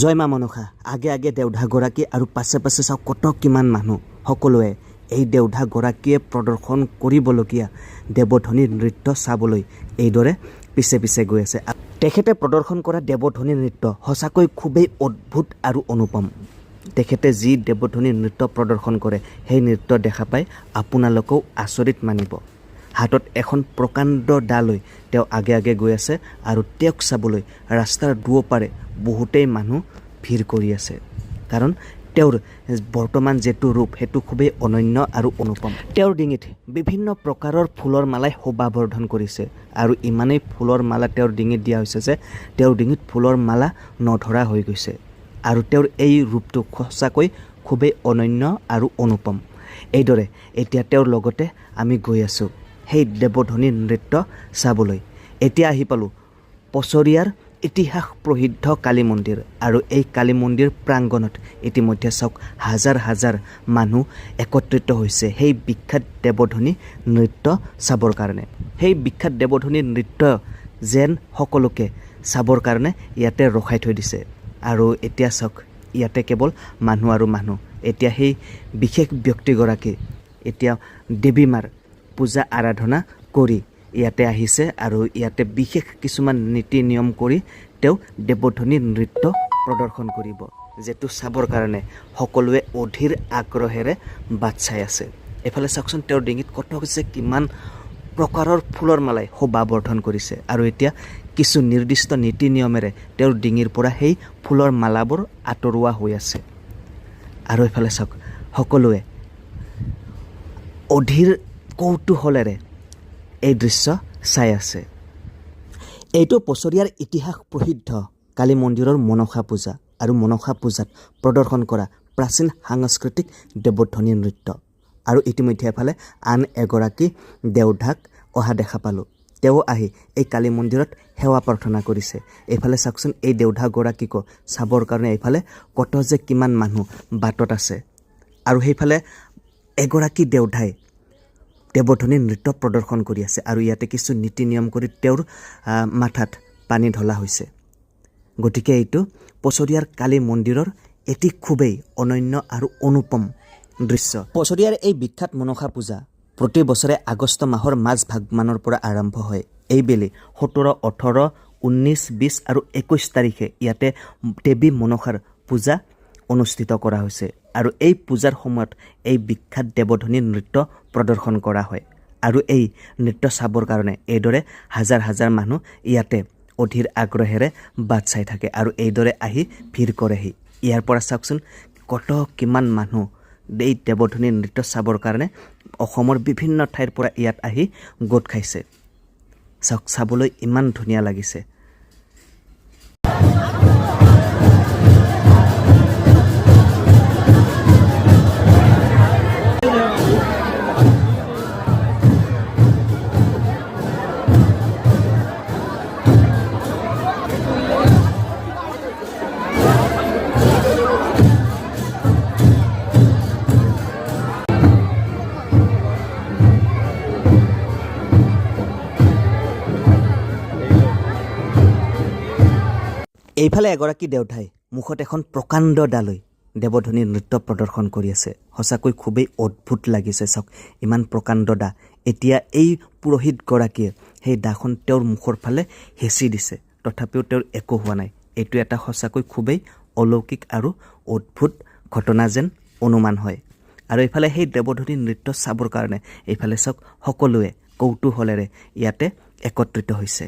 জয় মা মনসা আগে আগে দেউধাগৰাকী আৰু পাছে পাছে চাওক কত কিমান মানুহ সকলোৱে এই দেউধাগৰাকীয়ে প্ৰদৰ্শন কৰিবলগীয়া দেৱধ্বনি নৃত্য চাবলৈ এইদৰে পিছে পিছে গৈ আছে। তেখেতে প্ৰদৰ্শন কৰা দেৱধ্বনি নৃত্য সঁচাকৈ খুবেই অদ্ভুত আৰু অনুপম। তেখেতে যি দেৱধ্বনি নৃত্য প্ৰদৰ্শন কৰে সেই নৃত্য দেখা পাই আপোনালোকেও আচৰিত মানিব। হাতত এখন প্ৰকাণ্ড দা লৈ তেওঁ আগে আগে গৈ আছে আৰু তেওঁক চাবলৈ ৰাস্তাৰ দুয়োপাৰে বহুতেই মানুহ ভিৰ কৰি আছে, কাৰণ তেওঁৰ বৰ্তমান যেটো ৰূপ সেইটো খুবেই অনন্য আৰু অনুপম। তেওঁৰ ডিঙিত বিভিন্ন প্ৰকাৰৰ ফুলৰ মালাই শোভাবৰ্ধন কৰিছে আৰু ইমানেই ফুলৰ মালা তেওঁৰ ডিঙিত দিয়া হৈছে যে তেওঁৰ ডিঙিত ফুলৰ মালা নধৰা হৈ গৈছে আৰু তেওঁৰ এই ৰূপটো সঁচাকৈ খুবেই অনন্য আৰু অনুপম। এইদৰে এতিয়া তেওঁৰ লগতে আমি গৈ আছোঁ সেই দেৱধ্বনি নৃত্য চাবলৈ। এতিয়া আহি পালোঁ পচৰিয়াৰ ইতিহাস প্ৰসিদ্ধ কালী মন্দিৰ আৰু এই কালী মন্দিৰ প্ৰাংগণত ইতিমধ্যে চাওক হাজাৰ হাজাৰ মানুহ একত্ৰিত হৈছে সেই বিখ্যাত দেৱধ্বনি নৃত্য চাবৰ কাৰণে। সেই বিখ্যাত দেৱধ্বনি নৃত্য যেন সকলোকে চাবৰ কাৰণে ইয়াতে ৰখাই থৈ দিছে আৰু এতিয়া চাওক ইয়াতে কেৱল মানুহ আৰু মানুহ। এতিয়া সেই বিশেষ ব্যক্তিগৰাকী এতিয়া দেৱী মাৰ পূজা আৰাধনা কৰি ইয়াতে আহিছে আৰু ইয়াতে বিশেষ কিছুমান নীতি নিয়ম কৰি তেওঁ দেৱধ্বনি নৃত্য প্ৰদৰ্শন কৰিব, যেটো চাবৰ কাৰণে সকলোৱে অধীৰ আগ্ৰহেৰে বাট চাই আছে। এফালে চাওকচোন তেওঁৰ ডিঙিত কত হৈছে কিমান প্ৰকাৰৰ ফুলৰ মালাই শোভাবৰ্ধন কৰিছে আৰু এতিয়া কিছু নিৰ্দিষ্ট নীতি নিয়মেৰে তেওঁৰ ডিঙিৰ পৰা সেই ফুলৰ মালাবোৰ আঁতৰোৱা হৈ আছে। আৰু এফালে চাওক সকলোৱে অধীৰ কৌতূহলেৰে এই দৃশ্য চাই আছে। এইটো পচৰিয়াৰ ইতিহাস প্ৰসিদ্ধ কালী মন্দিৰৰ মনসা পূজা আৰু মনসা পূজাত প্ৰদৰ্শন কৰা প্ৰাচীন সাংস্কৃতিক দেৱধ্বনি নৃত্য। আৰু ইতিমধ্যে এফালে আন এগৰাকী দেউধাক অহা দেখা পালোঁ। তেওঁ আহি এই কালী মন্দিৰত সেৱা প্ৰাৰ্থনা কৰিছে। এইফালে চাওকচোন এই দেউধাগৰাকীকো চাবৰ কাৰণে এইফালে কত যে কিমান মানুহ বাটত আছে আৰু সেইফালে এগৰাকী দেউধাই দেৱধ্বনি নৃত্য প্ৰদৰ্শন কৰি আছে আৰু ইয়াতে কিছু নীতি নিয়ম কৰি তেওঁৰ মাথাত পানী ঢলা হৈছে। গতিকে এইটো পচৰিয়াৰ কালী মন্দিৰৰ এটি খুবেই অনন্য আৰু অনুপম দৃশ্য। পচৰিয়াৰ এই বিখ্যাত মনসা পূজা প্ৰতি বছৰে আগষ্ট মাহৰ মাজভাগমানৰ পৰা আৰম্ভ হয়। এইবেলি 17, 18, 19, 20 আৰু 21 তাৰিখে ইয়াতে দেৱী মনসাৰ পূজা অনুষ্ঠিত কৰা হৈছে আৰু এই পূজাৰ সময়ত এই বিখ্যাত দেৱধ্বনি নৃত্য প্ৰদৰ্শন কৰা হয় আৰু এই নৃত্য চাবৰ কাৰণে এইদৰে হাজাৰ হাজাৰ মানুহ ইয়াতে অধীৰ আগ্ৰহেৰে বাট চাই থাকে আৰু এইদৰে আহি ভিৰ কৰেহি। ইয়াৰ পৰা চাওকচোন কত কিমান মানুহ এই দেৱধ্বনি নৃত্য চাবৰ কাৰণে অসমৰ বিভিন্ন ঠাইৰ পৰা ইয়াত আহি গোট খাইছে। চাওক চাবলৈ ইমান ধুনীয়া লাগিছে। এইফালে এগৰাকী দেউধাই মুখত এখন প্ৰকাণ্ড দা লৈ দেৱধ্বনি নৃত্য প্ৰদৰ্শন কৰি আছে। সঁচাকৈ খুবেই অদ্ভুত লাগিছে। চাওক ইমান প্ৰকাণ্ড দা। এতিয়া এই পুৰোহিতগৰাকীয়ে সেই দাখন তেওঁৰ মুখৰ ফালে হেঁচি দিছে, তথাপিও তেওঁৰ একো হোৱা নাই। এইটো এটা সঁচাকৈ খুবেই অলৌকিক আৰু অদ্ভুত ঘটনা যেন অনুমান হয়। আৰু এইফালে সেই দেৱধ্বনি নৃত্য চাবৰ কাৰণে এইফালে চাওক সকলোৱে কৌতূহলেৰে ইয়াতে একত্ৰিত হৈছে।